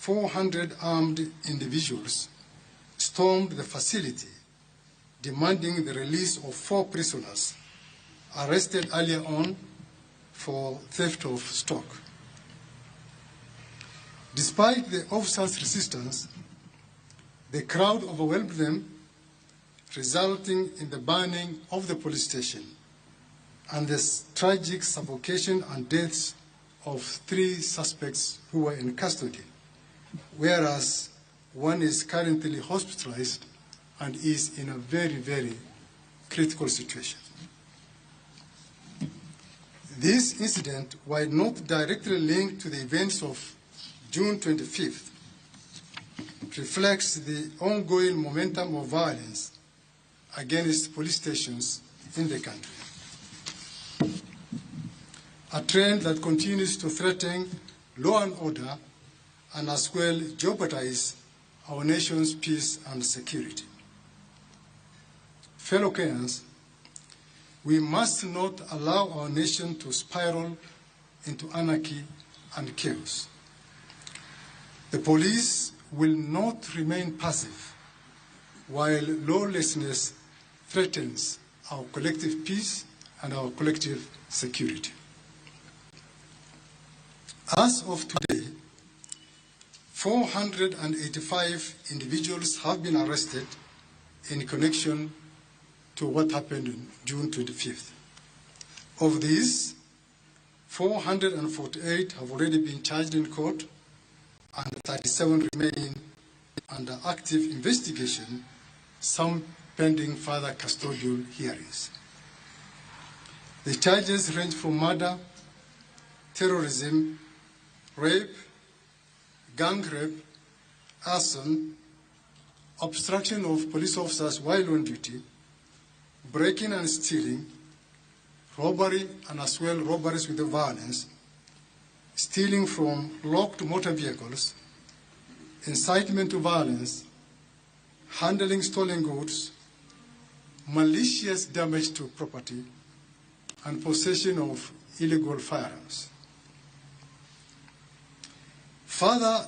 400 armed individuals stormed the facility, demanding the release of 4 prisoners arrested earlier on for theft of stock. Despite the officers' resistance, the crowd overwhelmed them, resulting in the burning of the police station and the tragic suffocation and deaths of 3 suspects who were in custody, whereas one is currently hospitalized and is in a very, very critical situation. This incident, while not directly linked to the events of June 25th, reflects the ongoing momentum of violence against police stations in the country, a trend that continues to threaten law and order and as well jeopardize our nation's peace and security. Fellow Kenyans, we must not allow our nation to spiral into anarchy and chaos. The police will not remain passive while lawlessness threatens our collective peace and our collective security. As of today, 485 individuals have been arrested in connection to what happened on June 25th. Of these, 448 have already been charged in court and 37 remain under active investigation, some pending further custodial hearings. The charges range from murder, terrorism, rape, gang rape, arson, obstruction of police officers while on duty, breaking and stealing, robbery and as well robberies with violence, stealing from locked motor vehicles, incitement to violence, handling stolen goods, malicious damage to property, and possession of illegal firearms. Further,